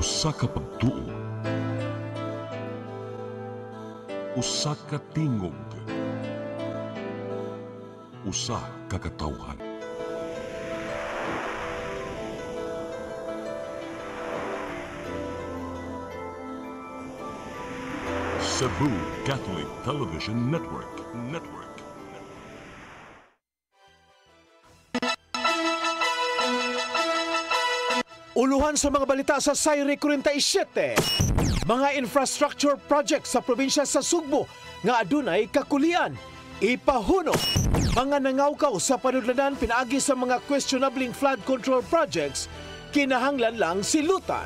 Usa ka pagtuo, usa ka tingog, usa ka katawhan. Cebu Catholic Television Network. Uluhan sa mga balita sa Sayri 47. Mga infrastructure project sa probinsya sa Sugbo nga adunay kakulian. Ipahuno. Mga nangawkaw sa panudlanan pinaagi sa mga questionable flood control projects, kinahanglan lang silutan.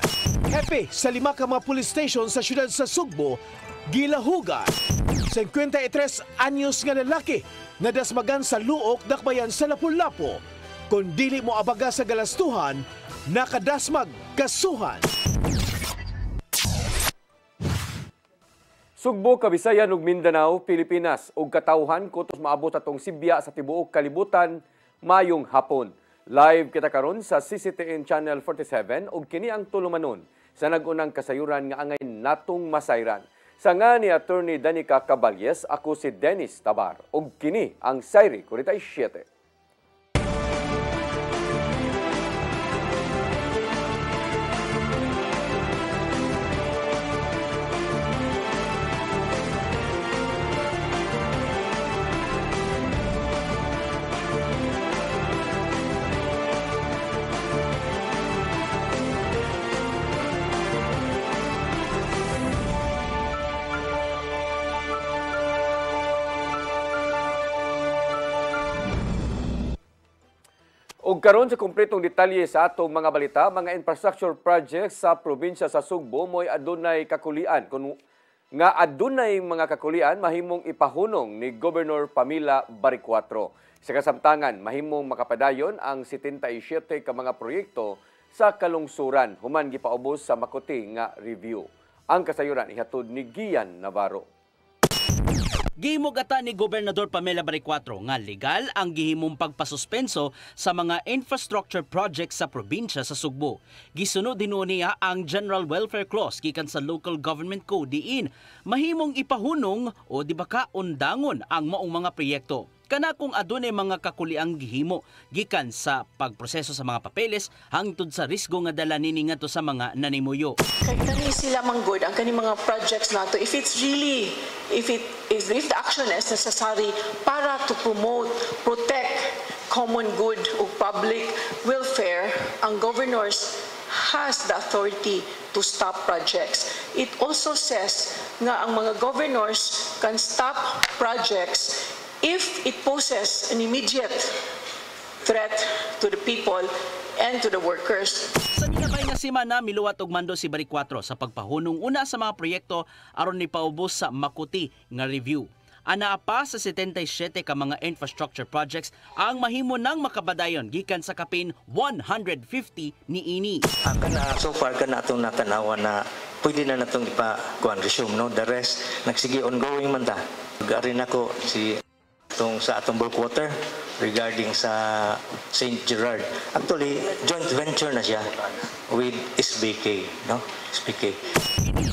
Happy sa 5 ka mga police station sa syudad sa Sugbo, gilahugan. 53 anyos nga lalaki nga dasmagan sa luok dakbayan sa Lapu-Lapu. Kung dili mo abaga sa galastuhan, nakadasmag kasuhan. Sugbo, Kabisayan ug Mindanao, Pilipinas ug katawhan kutos maabot atong Sibya sa tibuok kalibutan mayong hapon. Live kita karon sa CCTN Channel 47 ug kini ang tulumanon sa nagunang kasayuran nga angay natong masayran. Sa nga ni Attorney Danica Caballes, ako si Dennis Tabar ug kini ang Sayri 47. Ug karon sa kumpletong detalye sa atong mga balita, mga infrastructure projects sa probinsya sa Sugbo mo'y adunay kakulian. Kung nga adunay mga kakulian, mahimong ipahunong ni Governor Pamela Baricuatro. Sa kasamtangan, mahimong makapadayon ang 77 ka mga proyekto sa kalungsuran, human gipaubos sa makuti nga review. Ang kasayuran ihatod ni Gian Navarro. Gihimog ata ni Gobernador Pamela Baricuatro nga legal ang gihimong pagpasuspenso sa mga infrastructure projects sa probinsya sa Sugbo. Gisunod din niya ang General Welfare Clause gikan sa Local Government Code diin mahimong ipahunong o di ba ka undangon ang maong mga proyekto. Kana kung adunay mga kakuliang gihimo gikan sa pagproseso sa mga papeles hangtod sa risgo nga dala nini ngadto sa mga nanimuyo. Kay kani sila manggod ang kani mga projects nato if the action is necessary para to promote, protect common good o public welfare, ang governors has the authority to stop projects. It also says nga ang mga governors can stop projects if it poses an immediate threat to the people and to the workers. Sa minabay nga semana, miluwat og mando si Baricuatro sa pagpahunong una sa mga proyekto aron ni paubos sa makuti nga review. Anaa pa sa 77 ka mga infrastructure projects ang mahimo nang makabadayon gikan sa kapin 150 niini. So far kana atong natanawan na pwede na natong resume, no? The rest nagsige ongoing man ta. Garin ako sa atong Bulkwater regarding sa St. Gerard. Actually, joint venture na siya with SBK, no? SBK.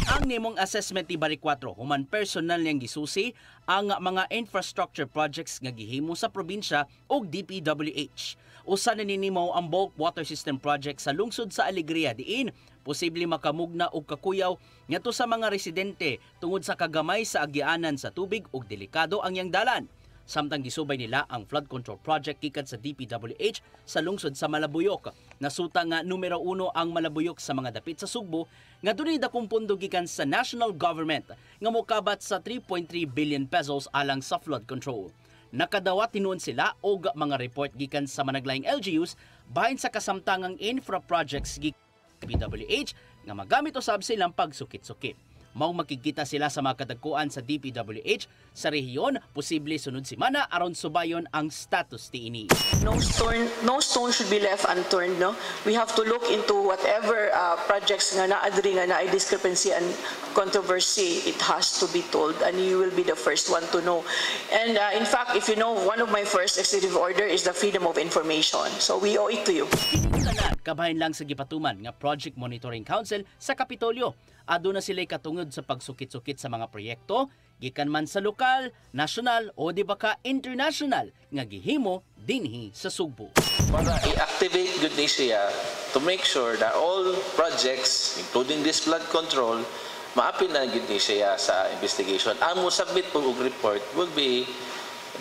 Ang nimong assessment ni Baricuatro, human personal niyang gisusi ang mga infrastructure projects nga gihimo sa probinsya ug DPWH. Usa na ninimaw ang bulk water system project sa lungsod sa Alegria diin posible makamugna og kakuyaw ngadto sa mga residente tungod sa kagamay sa agianan sa tubig ug delikado ang yang dalan. Samtang gisubay nila ang flood control project gikan sa DPWH sa lungsod sa Malabuyok. Nasuta nga numero 1 ang Malabuyok sa mga dapit sa Sugbo nga dunay dakong pondo gikan sa national government nga mokabat sa 3.3 billion pesos alang sa flood control. Nakadawat tinuon sila og mga report gikan sa managlaing LGUs bahin sa kasamtangang infra projects gikan sa DPWH nga magamit usab silang pagsukit-sukit. Mao makikita sila sa mga kadagkuan sa DPWH sa rehiyon, posible sunod semana aron subayon ang status tiini. No stone should be left unturned, no? We have to look into whatever projects nga naadri nga naay discrepancy and controversy, it has to be told and you will be the first one to know. And in fact, if you know, one of my first executive order is the freedom of information. So we owe it to you. kabahin lang sa gipatuman nga Project Monitoring Council sa Kapitolyo. Aduna sila'y katungod sa pagsukit-sukit sa mga proyekto, gikan man sa lokal, nasyonal o di ba ka international nga gihimo dinhi sa Sugbo. Para i-activate good ni siya to make sure that all projects, including this flood control, maapil na good ni siya sa investigation. Ang mo submit po og report will be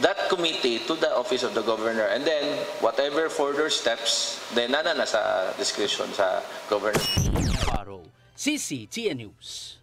that committee to the office of the governor, and then whatever further steps, then na sa discretion sa governor. Navarro, CCTN News.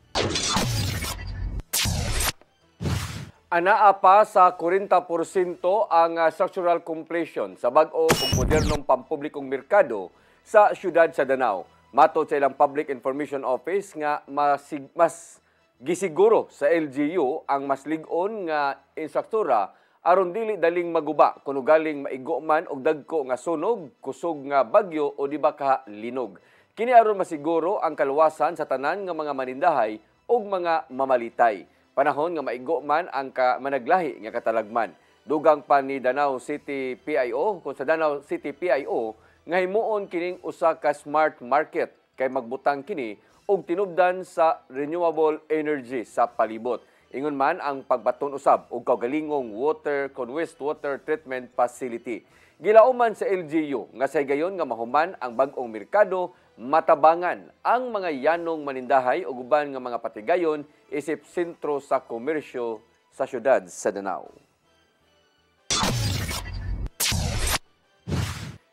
Anaa pa sa 40% ang structural completion sa bag-o ug modernong pampublikong merkado sa siyudad sa Danao. Matod sa ilang Public Information Office nga mas gisiguro sa LGU ang mas lig-on nga instruktura aron dili daling maguba kuno galing maigo man og dagko nga sunog, kusog nga bagyo o di ba ka linog. Kini aron masiguro ang kaluwasan sa tanan nga mga manindahay ug mga mamalitay. Panahon nga maigo man ang managlahi nga katalagman. Dugang pa ni Danao City PIO, kung sa Danao City PIO, nga himuon kining usa ka smart market kay magbutang kini og tinubdan sa renewable energy sa palibot. Ingon man ang pagbaton usab og kaugalingong wastewater treatment facility. Gilauman sa LGU nga say gayon nga mahuman ang bag-ong merkado, matabangan ang mga yanong manindahay ug uban nga mga patigayon isip sentro sa komersyo sa syudad sa Danao.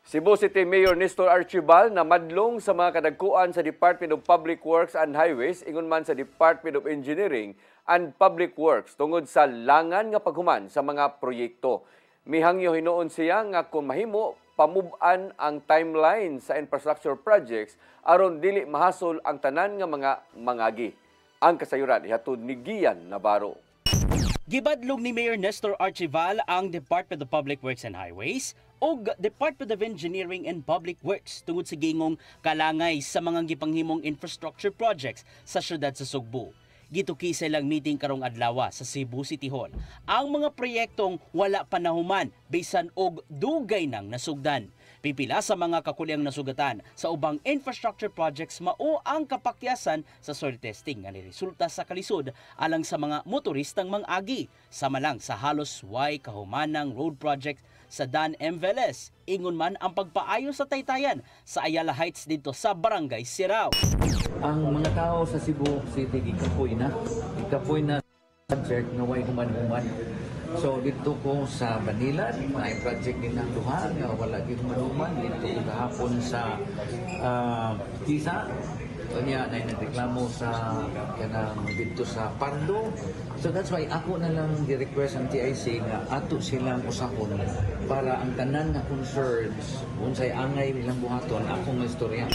Cebu City Mayor Nestor Archibal na madlong sa mga kadagkuan sa Department of Public Works and Highways ingon man sa Department of Engineering and Public Works tungod sa langan nga paghuman sa mga proyekto. Mihangyo hinuon siya nga kung mahimo pamub-an ang timeline sa infrastructure projects aron dili mahasol ang tanan nga mga mangagi. Ang kasayuran ihatod ni Gian Navarro. Gibadlog ni Mayor Nestor Archibal ang Department of Public Works and Highways o Department of Engineering and Public Works tungod sa gingong kalangay sa mga gipanghimong infrastructure projects sa syudad sa Sugbo. Gituki sa ilang meeting karong adlaw sa Cebu City Hall ang mga proyektong wala pa nahuman bisan og dugay nang nasugdan. Pipila sa mga kakuliang nasugatan sa ubang infrastructure projects mao ang kapakyasan sa soil testing nga niresulta sa kalisod alang sa mga motoristang mang-agi. Sama lang sa halos way kahumanang road project sa Dan M. Velez. Ingon man ang pagpaayo sa taytayan sa Ayala Heights dito sa Barangay Sirao. Ang mga tao sa Cebu City gikapoy na project nga way human-human. So dito ko sa Manila, may project din ng duha nga wala gyud human-human. Dito ko kahapon sa Tisa, kanya na nagreklamo sa kanang dito sa Pardo. So that's why ako na lang gi-request ang TIC nga ato silang usahon para ang tanan nga concerns unsay angay nilang buhaton akong istorya.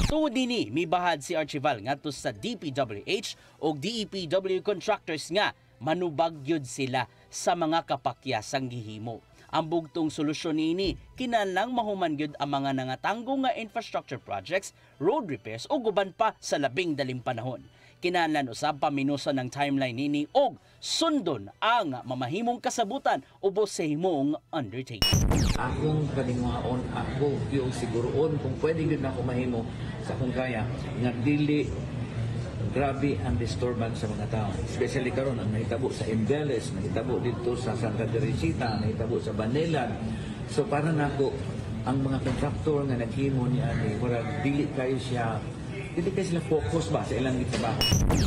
Tuod dinhi mibahad si Archibal ngadto sa DPWH o DEPW contractors nga manubag gyud sila sa mga kapakyasang gihimo. Ang bugtong solusyon nini kinahanglang mahuman gyud ang mga nangatanggo nga infrastructure projects, road repairs o guban pa sa labing daling panahon. Kinahanglan usab paminusan ng timeline nini og sundon ang mamahimong kasabutan ubos sa himong undertaking. Akong kalingaon, ako yung siguroon kung pwede gyud na ako mahimo sa kung kaya nga dili grabe ang disturbance sa mga tao. Especially karon ang nahitabo sa Inveles, nahitabo dito sa Santa Teresita, nahitabo sa Banilan. So para nako ang mga contractor nga naghimo ni ani, murag dili kayo sila focus ba sa ilang trabaho.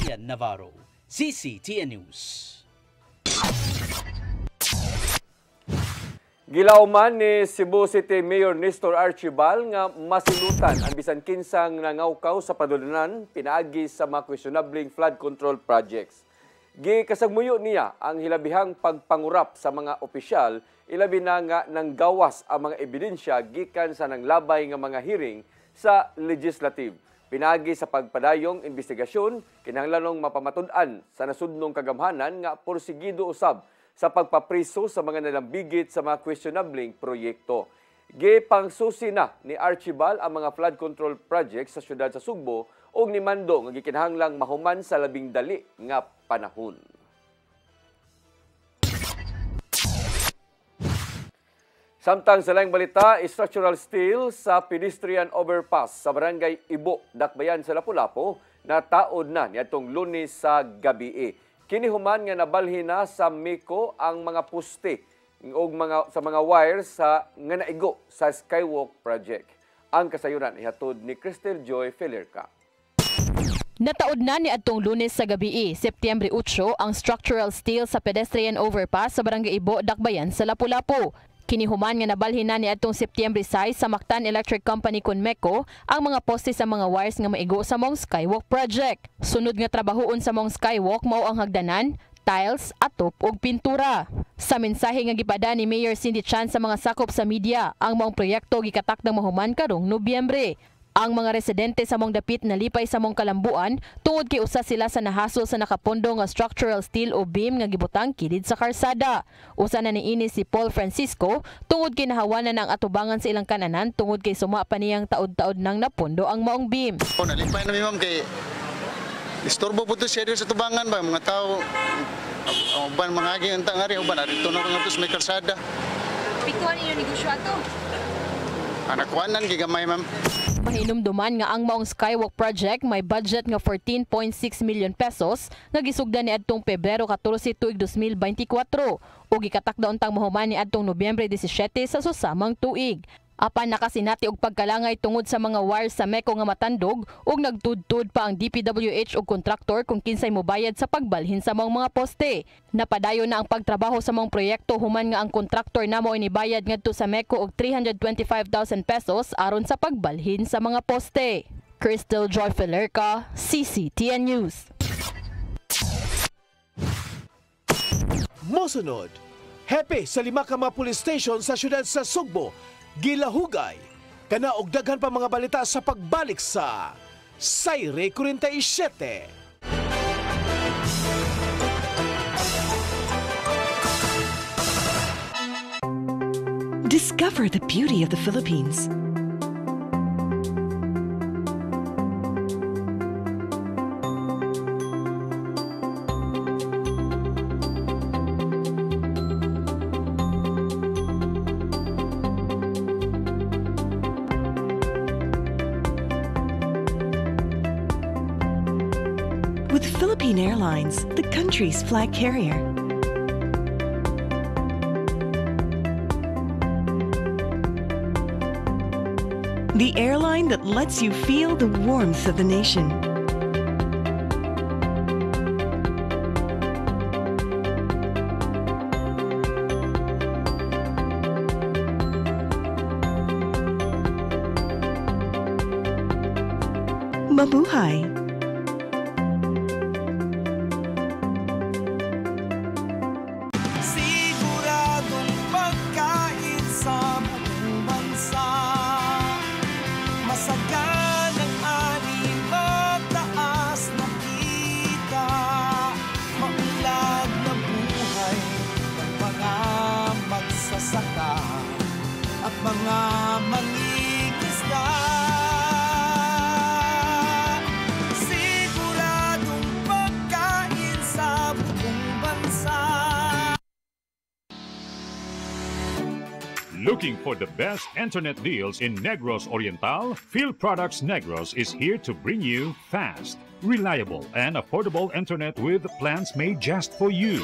Ian Navarro, CCTN News. Gilauman ni Cebu City Mayor Nestor Archibal nga masilutan ang bisan kinsang nangawkaw sa padulunan pinaagi sa mga questionabling flood control projects. Gikasagmuyo niya ang hilabihang pagpangurap sa mga opisyal ilabi na nga nanggawas ang mga ebidensya gikan sa nanglabay nga mga hearing sa legislative. Pinagi sa pagpadayong investigasyon kinahanglanong mapamatud-an sa nasudnong kagamhanan nga porsigido usab sa pagpapriso sa mga nalambigit sa mga questionabling proyekto. Gipangsusi na ni Archibal ang mga flood control projects sa syudad sa Sugbo ug nimando nga gikinahanglang mahuman sa labing dali nga panahon. Samtang sa laing balita, structural steel sa pedestrian overpass sa barangay Ibo, Dakbayan sa Lapu-Lapu na taod na niadtong Lunes sa gabi. Kinihuman nga nabalhin na sa Miko ang mga poste ug sa mga wires sa nga naigo sa Skywalk project. Ang kasayuran ihatod ni Cristel Joy Felerca. Nataod na ni adtong Lunes sa gabi, Setyembre 8, ang structural steel sa pedestrian overpass sa barangay Ibo, Dakbayan sa Lapu-Lapu. Kinihuman nga nabalhin na ni adtong Setyembre 6 sa Mactan Electric Company kun MECO ang mga poste sa mga wires nga maigo sa mong Skywalk project. Sunod nga trabahoon sa mong Skywalk mao ang hagdanan, tiles, atop ug pintura. Sa mensahe nga gipada ni Mayor Cindy Chan sa mga sakop sa media, ang maong proyekto gikatakdang mahuman karong Nobyembre. Ang mga residente sa mong dapit na lipay sa mong kalambuan tungod kay usa sila sa nahasol sa nakapondo nga structural steel o beam nga gibutang kilid sa karsada. Usa na niini si Paul Francisco tungod kay nahawanan ang atubangan sa ilang kananan tungod kay suma pa niyang taod-taod nang napondo ang maong beam. Nalipay na ma'am kay istorbo po to siya sa tubangan ba mga tao uban mga agi ang tangari uban adto na nga may karsada. Pikuan niyo negosyo ato. Anakwanan gigamay ma'am. Mahinumduman nga ang maong Skywalk project may budget nga 14.6 million pesos nga gisugdan ni adtong Pebrero 14 tuig 2024 ug gikatakda untang mahuman ni adtong Nobyembre 17 sa susamang tuig. Apan nakasinati og pagkalangay tungod sa mga wires sa MECO nga matandog ug nagtudtud pa ang DPWH og kontraktor kung kinsay mobayad sa pagbalhin sa mga poste. Napadayon na ang pagtrabaho sa mga proyekto human nga ang kontraktor namo inibayad ngadto sa MECO og 325,000 pesos aron sa pagbalhin sa mga poste. Cristel Joy Felerca, CCTN News. Mosunod, hepe sa 5 ka mga police station sa syudad sa Sugbo, gilahugay. Kana og daghan pa mga balita sa pagbalik sa Sayre 47. Discover the beauty of the Philippines. With Philippine Airlines, the country's flag carrier. The airline that lets you feel the warmth of the nation. Mabuhay! Siguradong pagkain sa buong bansa. Masaganang ani, mataas na kita. Maunlad na buhay ng mga magsasaka at mga mangingisda. Siguradong pagkain sa buong bansa. Looking for the best internet deals in Negros Oriental? Field Products Negros is here to bring you fast, reliable, and affordable internet with plans made just for you.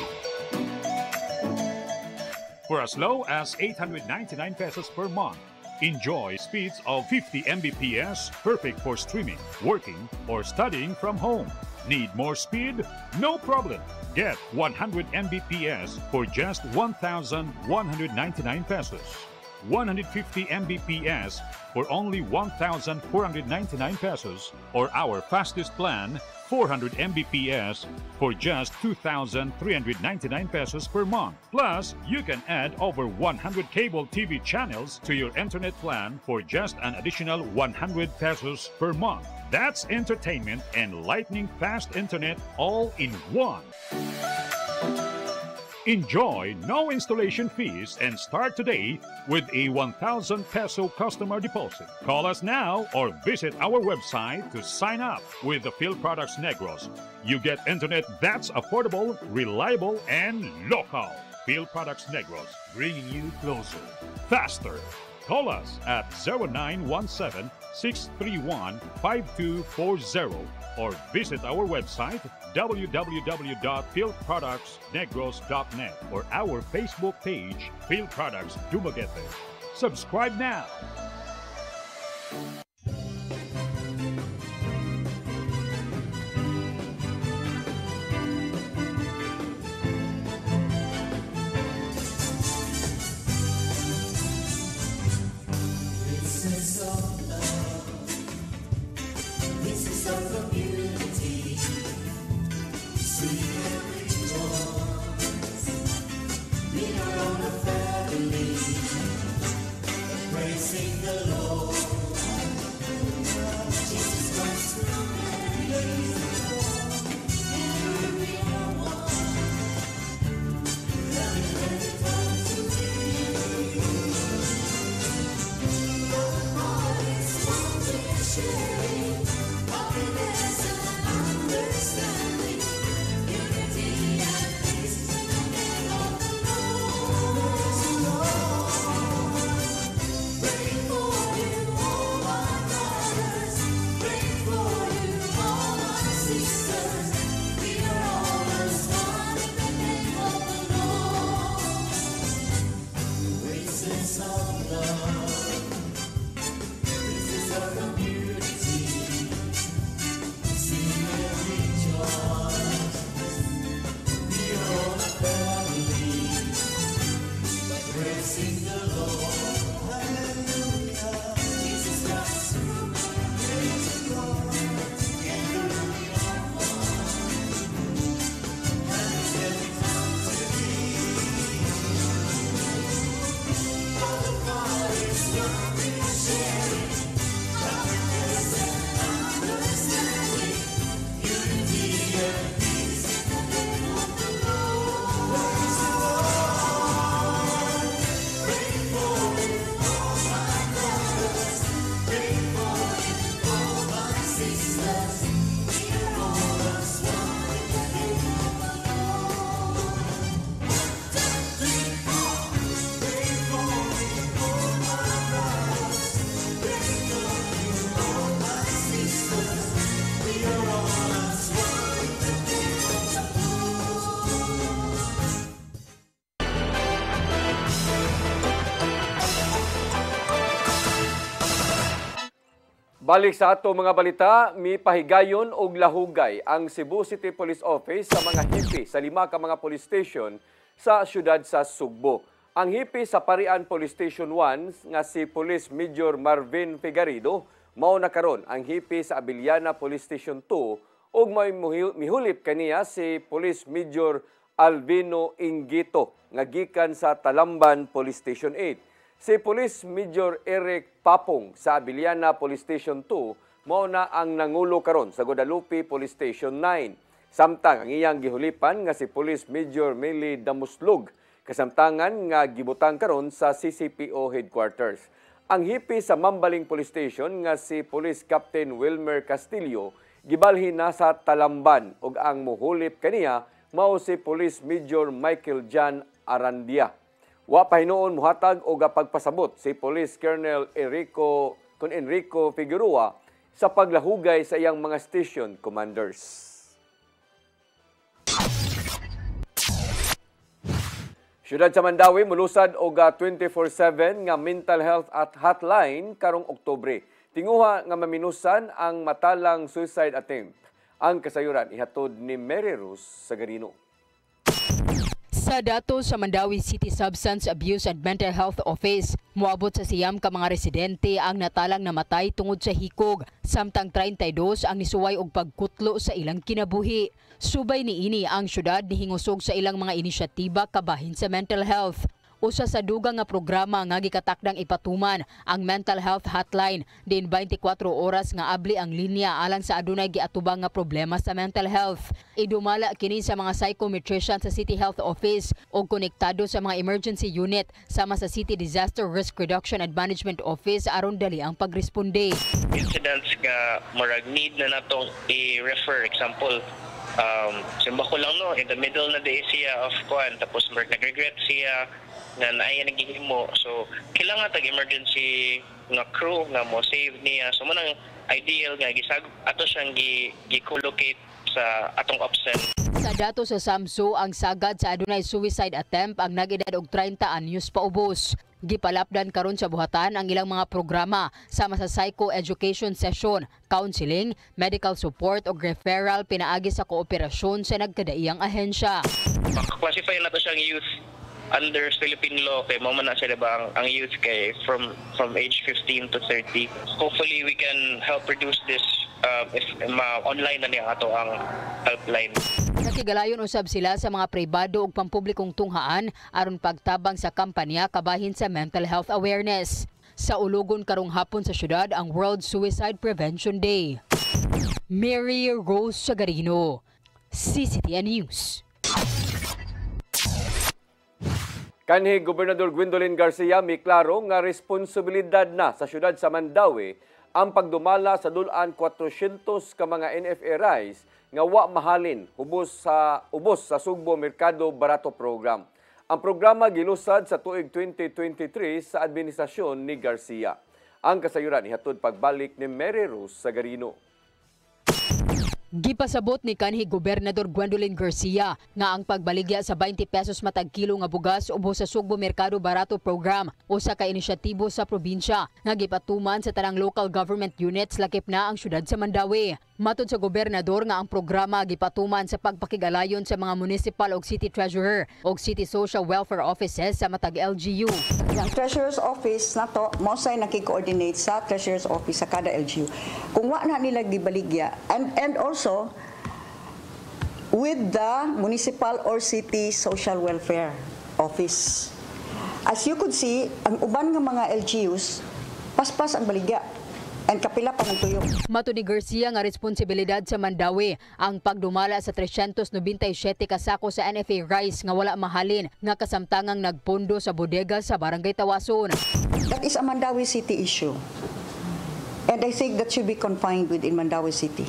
For as low as 899 pesos per month, enjoy speeds of 50 Mbps, perfect for streaming, working, or studying from home. Need more speed? No problem. Get 100 Mbps for just 1,199 pesos. 150 Mbps for only 1,499 pesos, or our fastest plan, 400 Mbps for just 2,399 pesos per month. Plus, you can add over 100 cable TV channels to your internet plan for just an additional 100 pesos per month. That's entertainment and lightning fast internet all in one. Enjoy no installation fees and start today with a 1,000 peso customer deposit. Call us now or visit our website to sign up with the Field Products Negros. You get internet that's affordable, reliable, and local. Phil Products Negros, bringing you closer, faster. Call us at 0917-631-5240 or visit our website www.philproductsnegros.net or our Facebook page, Phil Products Dumaguete. Subscribe now. Balik sa ato mga balita, mipahigayon og lahugay ang Cebu City Police Office sa mga hipi sa 5 ka mga police station sa syudad sa Sugbo. Ang hipi sa Parian Police Station 1 nga si Police Major Marvin Figarido mao na karon ang hipi sa Abiliana Police Station 2 ug may mihulip kaniya si Police Major Alvino Ingito nga gikan sa Talamban Police Station 8. Si Police Major Eric Papong sa Abiliana Police Station 2 mao na ang nangulo karon sa Guadalupe Police Station 9. Samtang ang iyang gihulipan nga si Police Major Meli Damuslug kasamtangan nga gibutang karon sa CCPO headquarters. Ang hipi sa Mambaling Police Station nga si Police Captain Wilmer Castillo gibalhin na sa Talamban ug ang muhulip kaniya mao si Police Major Michael Jan Arandia. Wa pa hinuon muhatag og pagpasabot si Police Colonel Enrico Figueroa sa paglahugay sa iyang mga station commanders. Syudad sa Mandawi molusad og 24/7 nga mental health at hotline karong Oktubre. Tinguha nga maminusan ang matalang suicide attempt. Ang kasayuran ihatod ni Mary Rose Sagarino. Sa datos sa Mandawi City Substance Abuse and Mental Health Office, moabot sa siyam ka mga residente ang natalang namatay tungod sa hikog, samtang 32 ang nisuway og pagkutlo sa ilang kinabuhi. Subay niini ang syudad nihingusog sa ilang mga inisyatiba kabahin sa mental health. Usa sa dugang nga programa nga gikatakdang ipatuman ang mental health hotline din 24 oras nga abli ang linya alang sa adunay giatubang nga problema sa mental health. Idumala kini sa mga psychometrician sa City Health Office o konektado sa mga emergency unit sama sa City Disaster Risk Reduction and Management Office aron dali ang pagresponde. Incidents nga murag need na natong i-refer, example Simba ko lang no, in the middle na day siya of kuan, tapos nag-regret siya na naaya nagihimo. So kailangan tag emergency nga crew nga mo save niya. So manang ideal nga gisag ato siyang gi-collocate sa atong option. Sa dato sa SAMSO, ang sagad sa adunay suicide attempt ang nag-edad og 30 anyos paubos. Gipalapdan karon sa buhatan ang ilang mga programa sama sa psycho-education session, counseling, medical support o referral pinaagi sa kooperasyon sa nagkadaiyang ahensya. Classify na to siyang youth under Philippine law kay mao man na siya diba ang youth kay from age 15 to 30. Hopefully we can help reduce this if online na niya ato ang helpline. Nakigalayon usab sila sa mga pribado ug pampublikong tunghaan aron pagtabang sa kampanya kabahin sa mental health awareness. Sa ulugon karong hapon sa syudad ang World Suicide Prevention Day. Mary Rose Sagarino, CCTN News. Kanhi Gobernador Gwendolyn Garcia may klaro nga responsibilidad na sa syudad sa Mandawi ang pagdumala sa dulan 400 ka mga NFA rice nga wa mahalin ubos sa Sugbo Merkado Barato Program. Ang programa gilusad sa tuig 2023 sa administrasyon ni Garcia. Ang kasayuran ihatod pagbalik ni Mary Rose Sagarino. Gipasabot ni kanhi Gobernador Gwendolyn Garcia nga ang pagbaligya sa 20 pesos matag kilo nga bugas ubos sa Sugbo Merkado Barato Program usa ka inisyatibo sa probinsya nga gipatuman sa tanang local government units lakip na ang syudad sa Mandawi. Matod sa gobernador nga ang programa gipatuman sa pagpakigalayon sa mga municipal ug city treasurer ug city social welfare offices sa matag LGU. Ang treasurer's office nato mo say nakikoordinate sa treasurer's office sa kada LGU. Kung wa na nila gibaligya and also with the municipal or city social welfare office. As you could see, ang uban nga mga LGUs paspas ang baligya. And kapila pa ng tuyo. Matod ni Garcia nga responsibilidad sa Mandawi ang pagdumala sa 397 ka sako sa NFA rice nga wala mahalin nga kasamtangang nagpondo sa bodega sa Barangay Tawason. That is a Mandawi City issue. And I think that should be confined within Mandawi City.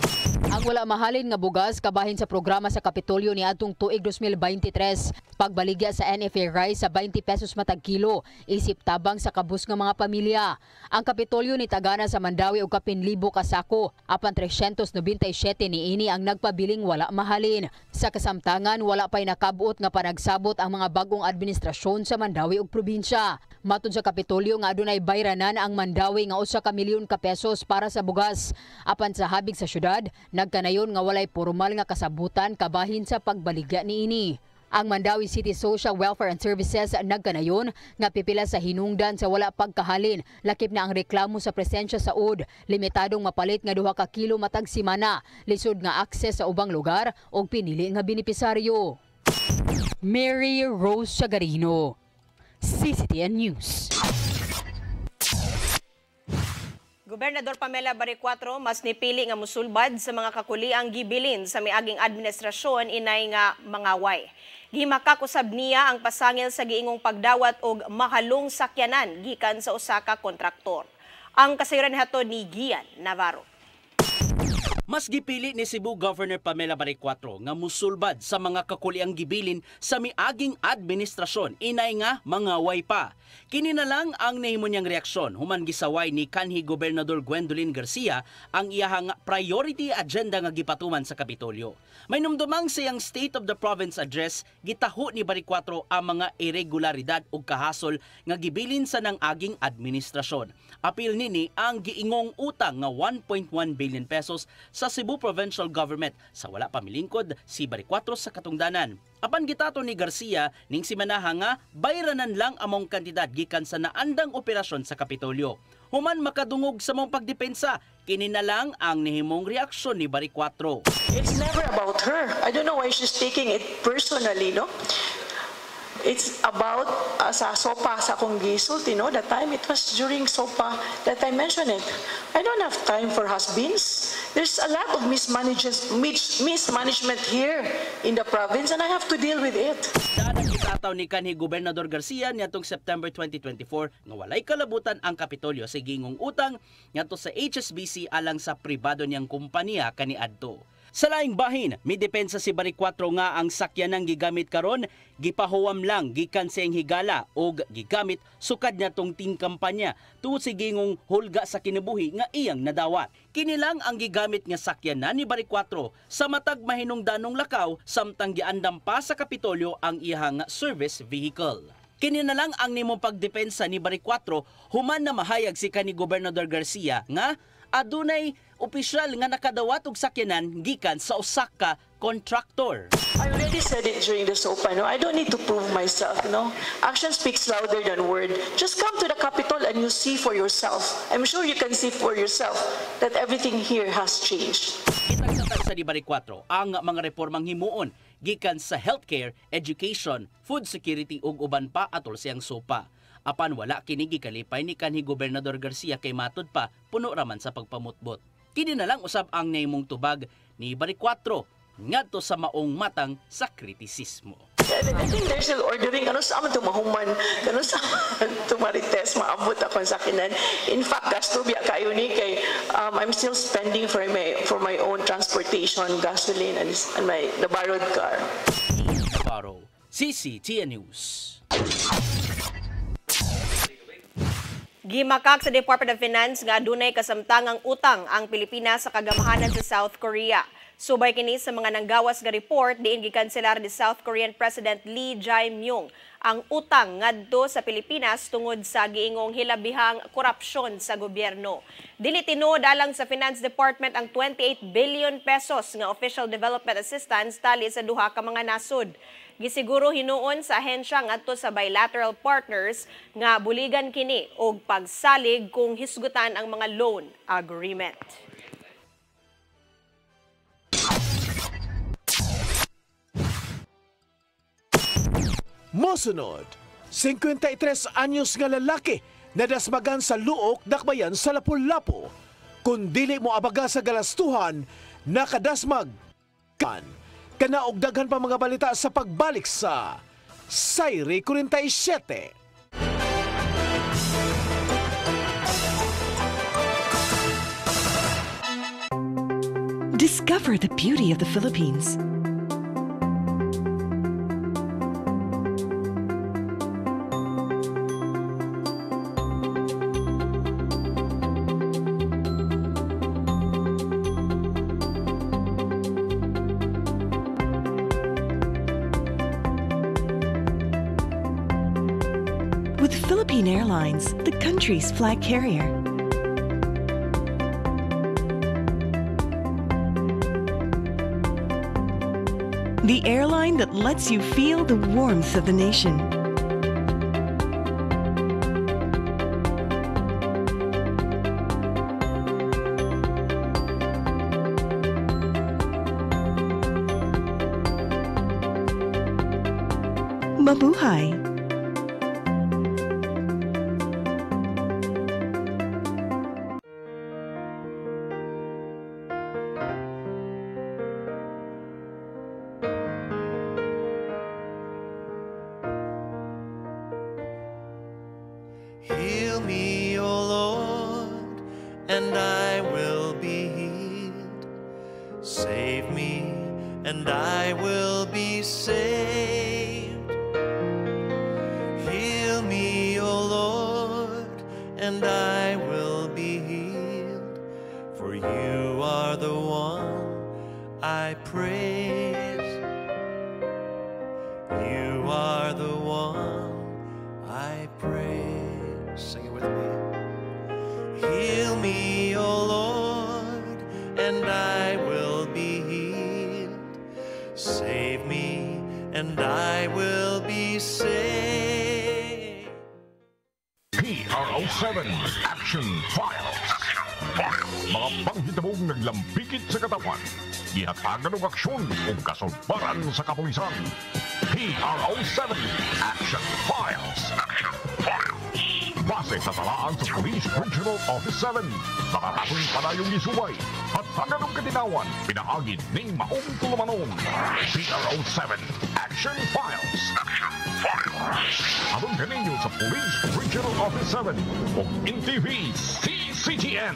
Ang wala mahalin nga bugas kabahin sa programa sa Kapitolyo ni atong tuig 2023. Pagbaligya sa NFA rice sa 20 pesos matag kilo, isip tabang sa kabus nga mga pamilya. Ang Kapitolyo ni tagana sa Mandawi og kapin libo ka sako, apan 397 niini ang nagpabiling wala mahalin. Sa kasamtangan wala pay nakabuot nga panagsabot ang mga bagong administrasyon sa Mandawi ug probinsya. Matod sa Kapitolyo nga adunay bayranan ang Mandawi nga 1 milyon ka pesos para sa bugas. Apan sa habig sa syudad, nagkanayon nga walay formal nga kasabutan kabahin sa pagbaligya niini. Ang Mandawi City Social Welfare and Services nagkanayon nga pipila sa hinungdan sa wala pagkahalin, lakip na ang reklamo sa presensya sa UD, limitadong mapalit nga 2 ka kilo matag simana, lisod nga akses sa ubang lugar o pinili nga benepisaryo. Mary Rose Sagarino, CCTN News. Gobernador Pamela Baricuatro mas nipili nga musulbad sa mga kakuliang gibilin sa miaging administrasyon inay nga mga way. Gimakakusab niya ang pasangil sa giingong pagdawat og mahalong sakyanan gikan sa usa ka kontraktor. Ang kasayuran hatod ni Gian Navarro. Mas gipili ni Cebu Governor Pamela Baricuatro nga musulbad sa mga kakuliang gibilin sa miaging administrasyon inay nga mga way pa. Kini na lang ang nahimo niyang reaksyon human gisaway ni kanhi Gobernador Gwendolyn Garcia ang iyahang priority agenda nga gipatuman sa Kapitolyo. May numdumang siyang State of the Province address, gitaho ni Baricuatro ang mga irregularidad ug kahasol nga gibilin sa nang aging administrasyon. Apil nini ang giingong utang nga 1.1 billion pesos sa Cebu Provincial Government sa wala pamilingkod si Baricuatro sa katungdanan. Apan gitato ni Garcia ning simanaha nga bayranan lang among kandidat gikan sa naandang operasyon sa Kapitolyo. Human makadungog sa mong pagdepensa, kini na lang ang nihimong reaksyon ni Baricuatro. It's never about her. I don't know why she's taking it personally, no? It's about sa SOPA sa akong gisulti, no? That time it was during SOPA that I mentioned it. I don't have time for has-beens. There's a lot of mismanagement here in the province and I have to deal with it. Dadang itataw ni kanhi Gobernador Garcia niadtong September 2024 nga walay kalabutan ang Kapitolyo sa gingong utang ngadto sa HSBC alang sa pribado niyang kumpanya kaniadto. Sa laing bahin, may depensa si Bari 4 nga ang sakyanang gigamit karon gipahuwam lang gikan sa higala o gigamit sukad niya tong ting kampanya tungod sa gingong hulga sa kinabuhi nga iyang nadawat. Kini lang ang gigamit nga sakyanan ni Bari 4 sa matag mahinungdanong lakaw samtang giandam pa sa Kapitolyo ang iyang service vehicle. Kini na lang ang nimong pagdepensa ni Bari 4 human na mahayag si kanhi Gobernador Garcia nga adunay opisyal nga nakadawat og sakyanan gikan sa usa ka contractor. I already said it during the SOPA, no? I don't need to prove myself, no? Action speaks louder than word. Just come to the Capitol and you see for yourself. I'm sure you can see for yourself that everything here has changed. Kitag sa ni Bari 4 ang mga reformang himuon gikan sa healthcare, education, food security ug uban pa atol siyang SOPA. Apan wala kini gikalipay ni kanhi Gobernador Garcia kay matud pa puno raman sa pagpamutbot. Kini na lang usab ang naimong tubag ni Bari 4 ngadto sa maong matang sa kritisismo. I think they're still ordering ano sa aman tumahuman, ano sa tumarites maabot ako sa kinan. In fact, gasto biya kayo ni kay I'm still spending for my own transportation, gasoline and my the borrowed car. Navarro, CCTN News. Gimakak sa Department of Finance nga adunay kasamtangang utang ang Pilipinas sa kagamahanan sa South Korea. Subay kini sa mga nanggawas nga report diin gikanselar ni South Korean President Lee Jae-myung ang utang ngadto sa Pilipinas tungod sa giingong hilabihang korupsyon sa gobyerno. Dili tinuod alang sa Finance Department ang 28 billion pesos nga official development assistance tali sa duha ka mga nasod. Gisiguro hinuon sa ahensya ngadto sa bilateral partners nga buligan kini og pagsalig kung hisgutan ang mga loan agreement. Mosunod, 53 anyos nga lalaki nadasmagan sa luok dakbayan sa Lapu-Lapu. Kung dili mo abaga sa galastuhan, nakadasmag kan. Kana og daghan pa mga balita sa pagbalik sa Sayri 47. Discover the beauty of the Philippines. With Philippine Airlines, the country's flag carrier. The airline that lets you feel the warmth of the nation. Mabuhay! Heal me, O Lord, and I will be healed. Save me, and I will be saved. Heal me, O Lord, and I will be healed. For you are the one I praise. You are the one I praise. Sing it with me. Heal me, O Lord, and I will be healed. Save me, and I will be saved. PRO7 Action Files. Mga panghitabong naglambikit sa katawan. Gihatagan ng aksyon o kasulbaran sa kapulisan. PRO7 Action Files. Base sa talaan sa Police Regional Office 7. Nakakasong panayong isuway at taganong katinawan pinaagid ng maong tulumanon. PRO7 Action Files. Abang kaninyo sa Police Regional Office 7 o NTV CCTN.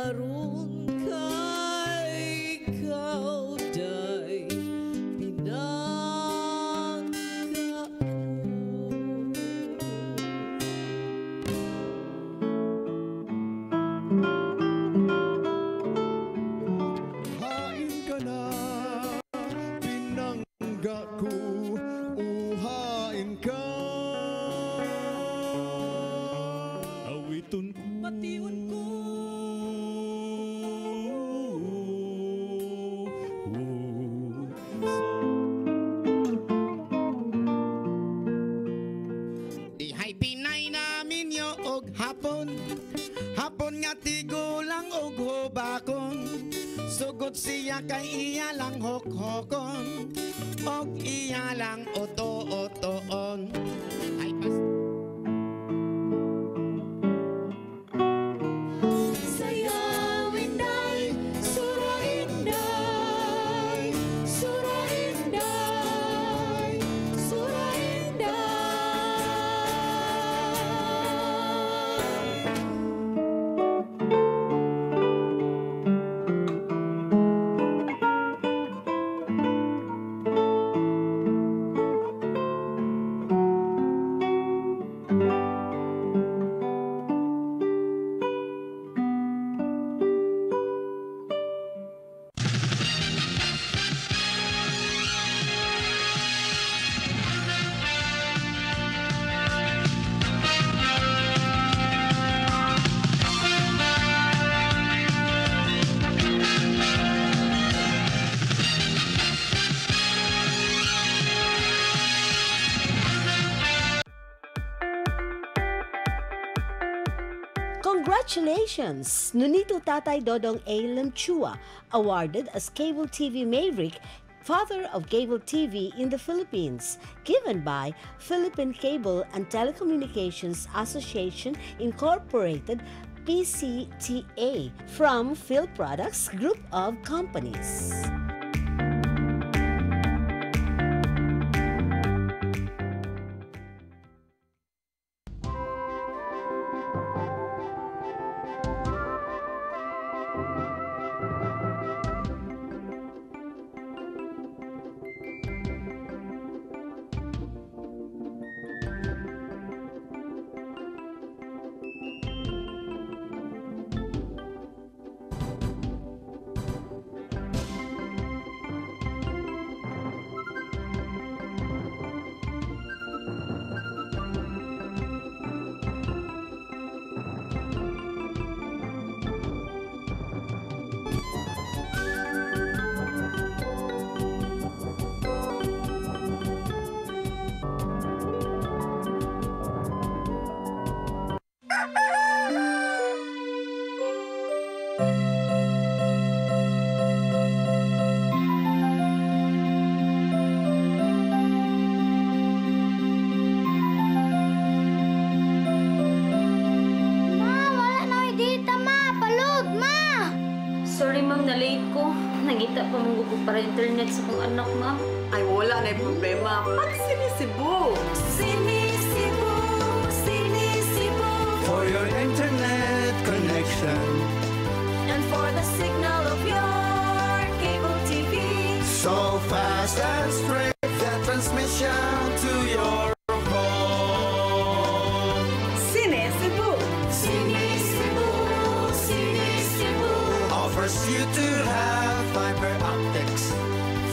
aron kay ikaw day pinangga Hain ka na, pinangga ko, uhain ka. Awiton ko, patiun ko. Dihay Pinay namin yo og hapon, hapon nga tigulang og hubakon. Sugod siya kay iya lang hokhokon, og iya lang oto-otoon. Ay pas Sayawin day, surain day, surain day, surain day. Congratulations! Nunito Tatay Dodong A. Lemchua, awarded as Cable TV Maverick, Father of Cable TV in the Philippines, given by Philippine Cable and Telecommunications Association Incorporated, PCTA, from Phil Products Group of Companies. Nangita pa mong gusto para internet sa kong anak, ma'am. Ay, wala na yung problema. Pag sinisibo. Sinisibo, sinisibo. For your internet connection And for the signal of your cable TV. so fast and straight, that transmission to your home. Sinisibo. Sinisibo, sinisibo. Offers you to have fiber optics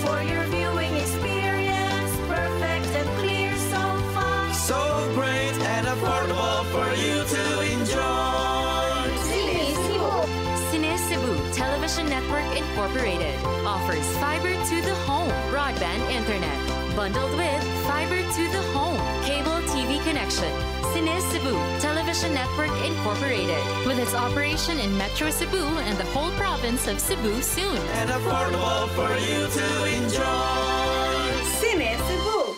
For your viewing experience, perfect and clear, so fast. so great and affordable for you to enjoy. Sinisibo. Cine Cebu Television Network Incorporated offers fiber to the home broadband internet bundled with fiber to the home cable TV connection. Cine Cebu Television Network Incorporated with its operation in Metro Cebu and the whole province of Cebu soon. And affordable for you to enjoy. Sinisibo.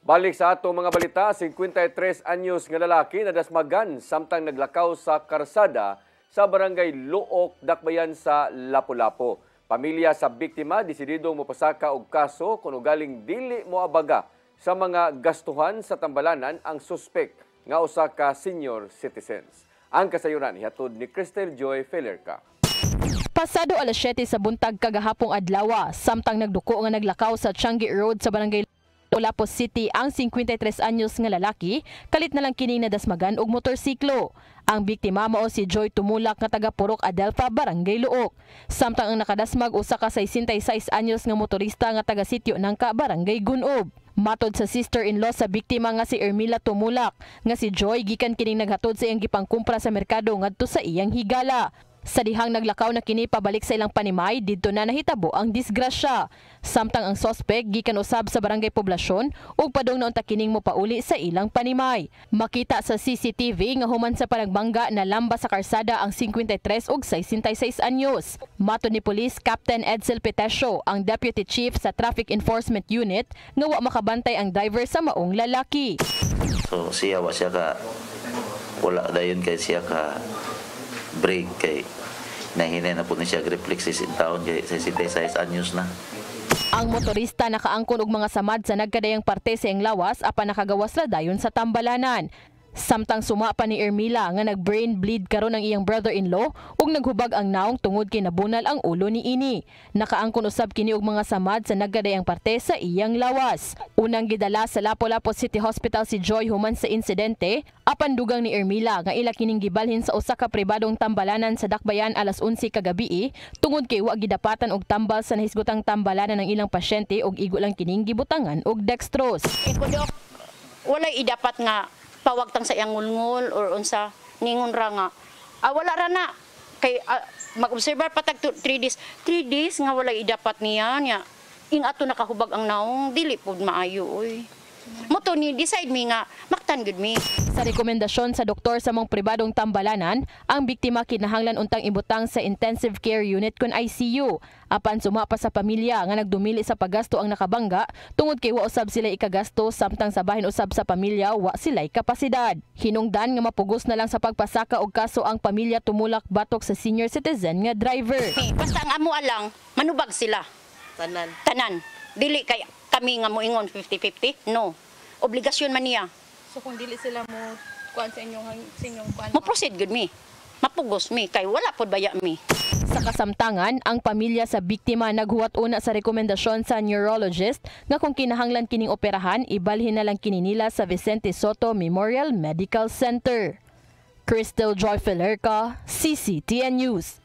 Balik sa atong mga balita, 53 anyos nga lalaki na dasmagan samtang naglakaw sa karsada sa barangay Luok, Dakbayan sa Lapu-Lapu. Pamilya sa biktima desidido mopasaka og kaso kung galing dili moabaga sa mga gastuhan sa tambalanan ang suspek nga usa ka senior citizens. Ang kasayuran ihatod ni Cristel Joy Felerca. Pasado alas 7 sa buntag kagahapong adlaw, samtang nagduko nga naglakaw sa Changi Road sa barangay Lapu City ang 53 anyos nga lalaki, kalit na lang kini nadasmagan og motorsiklo. Ang biktima mao si Joy Tumulak nga taga Purok Adelfa, Barangay Luok. Samtang ang nakadasmag usa ka 66 anyos nga motorista nga taga Sitio Nangka, Barangay Gunob. Matod sa sister-in-law sa biktima nga si Ermila Tumulak, nga si Joy gikan kining naghatod sa iyang gipangkumpra sa merkado ngadto sa iyang higala. Sa dihang naglakaw na kini pabalik sa ilang panimay, didto na nahitabo ang disgrasya. Samtang ang sospek gikan usab sa barangay poblasyon ug padung na unta kining mopauli sa ilang panimay. Makita sa CCTV nga human sa panagbangga na lamba sa karsada ang 53 ug 66 anyos. Matod ni Police Captain Edsel Petesio, ang Deputy Chief sa Traffic Enforcement Unit, nga wa makabantay ang driver sa maong lalaki. So siya wala dayon kay siya ka break kay nahinay na po ni siya reflexes in town kay 66 anyos na. Ang motorista nakaangkon og mga samad sa nagkadayang parte sa iyang lawas apan nakagawas ra dayon sa tambalanan. Samtang suma pa ni Ermila nga nag-brain bleed karon ang iyang brother-in-law ug naghubag ang naong tungod kay nabunal ang ulo ni ini. Nakaangkon usab kini og mga samad sa nagkadayang parte sa iyang lawas. Unang gidala sa Lapu-Lapu City Hospital si Joy human sa insidente, apan dugang ni Ermila nga ila kining gibalhin sa usa ka pribadong tambalanan sa Dakbayan alas 11 kagabi tungod kay wa gidapatan og tambal sa nahisgotang tambalanan ng ilang pasyente ug igo lang kining gibutangan og dextrose. Ikudok, walay idapat nga pawagtang sa iyang ngulngul or unsa ningon ra nga wala ra na kay mag-observe patag 3 days nga wala idapat niya ing ato nakahubag ang naong dili pud maayo oy moto ni decide mi nga maktan gud mi. Sa rekomendasyon sa doktor sa mong pribadong tambalanan, ang biktima kinahanglan untang ibutang sa intensive care unit kun ICU. Apan suma pa sa pamilya nga nagdumili sa paggasto ang nakabangga tungod kay wa usab sila ikagasto samtang sa bahin usab sa pamilya wa sila'y kapasidad. Hinungdan nga mapugos na lang sa pagpasaka og kaso ang pamilya Tumulak batok sa senior citizen nga driver. Basta ang amo alang manubag sila. Tanan. Dili kay kami nga moingon 50-50? No. Obligasyon man niya. So kung dili sila mo kuan sa inyong kuan. Mo-proceed gud mi. Mapugos mi kay wala pod baya mi. Sa kasamtangan, ang pamilya sa biktima naghuwat una sa rekomendasyon sa neurologist nga kung kinahanglan kining operahan, ibalhin na lang kini nila sa Vicente Soto Memorial Medical Center. Cristel Joy Felerca, CCTN News.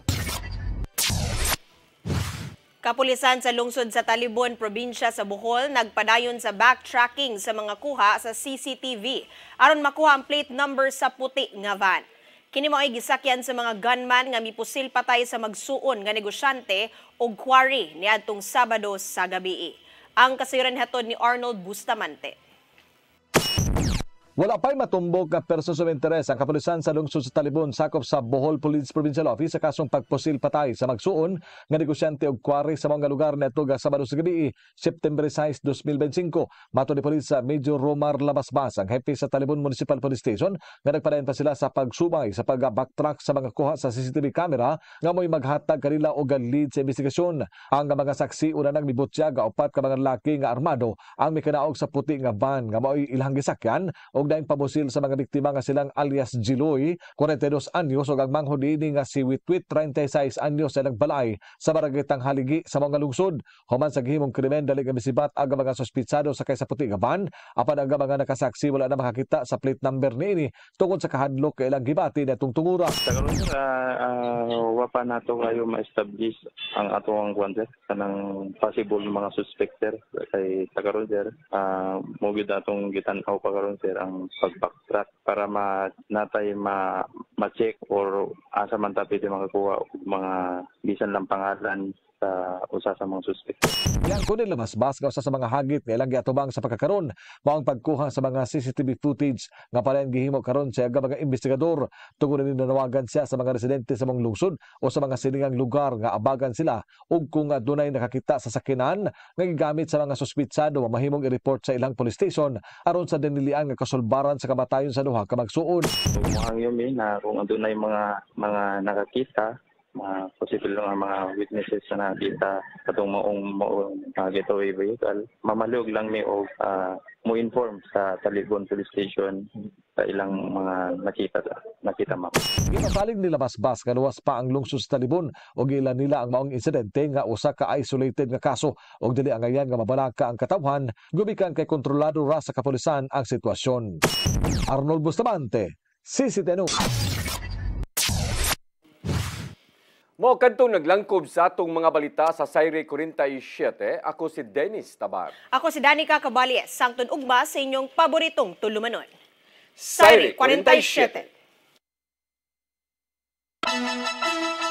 Kapulisan sa lungsod sa Talibon, probinsya sa Bohol, nagpadayon sa backtracking sa mga kuha sa CCTV aron makuha ang plate number sa puti nga van. Kini mao ay gisakyan sa mga gunman nga mipusil patay sa magsuon nga negosyante og quarry niadtong Sabado sa gabi. Ang kasayuran hatod ni Arnold Bustamante. Wala pa'y matumbok nga person of interest ang kapulisan sa lungsod sa Talibon sakop sa Bohol Police Provincial Office sa kasong pagpusil patay sa magsuon nga negosyante og quarry sa mga lugar neto ga Sabado sa gabi, September 6, 2025. Mato ni Police Major Romar Labasbas, ang hepe sa Talibon Municipal Police Station, nga nagpadayon pa sila sa pagsubay sa pag-backtrack sa mga kuha sa CCTV camera nga mo'y maghatag kanila og lead sa investigasyon. Ang mga saksi una nang mibutyag ga upat ka mga lalaki nga armado ang mikanaog sa puti nga van nga mo'y ilang gisakyan og daing pabusil sa mga biktima nga silang alias Jiloy, 42 anyos, ug ang manghod ini nga si Witwit, 36 anyos na nagbalay sa barangay Tanghaligi sa mga lungsod. Human sa gihimong krimen dali nga misibat ang mga suspitsado sa kaysa puti nga van, apan ang mga nakasaksi wala na makakita sa plate number niini tungod sa kahadlok kay ilang gibati natong tungura. Wa pa nato kayo ma-establish ang atong kwanter kanang possible mga suspecter kay tagaron sir. Mo gid atong gitan-aw pa karon sir ang pag-backtrack para natay ma-check or asa man ta pwede makakuha og mga bisan lang pangalan sa usa sa mga suspect. Yang kunin lamas-bas ka usa sa mga hagit nga ilang giatubang sa pagkakaron mao ang pagkuha sa mga CCTV footage nga palayan gihimo karon sa mga investigador tungod ni nanawagan siya sa mga residente sa mga lungsod o sa mga silingang lugar nga abagan sila ug kung dunay nakakita sa sakinan nga gigamit sa mga suspitsado mahimong i-report sa ilang police station aron sa dinilian nga kasulbaran sa kamatayon sa duha ka magsuon. Mukhang yun na kung dunay mga nakakita, mga possible nga mga witnesses na nakita katong maong getaway vehicle, mamalog lang mi og mo inform sa Talibon Police Station sa ilang mga nakita ma'am. Ginasalig nila basbas kanuwas pa ang lungsod sa Talibon o ilan nila ang maong insidente nga usa ka isolated nga kaso og dili angayan nga mabalaka ang katawhan gumikan kay kontrolado ra sa kapulisan ang sitwasyon. Arnold Bustamante, CCTV. Mo kantong naglangkob sa atong mga balita sa Sayre 47, ako si Dennis Tabar. Ako si Danica Caballes, sangton ugma sa inyong paboritong tulumanon. Sayre 47.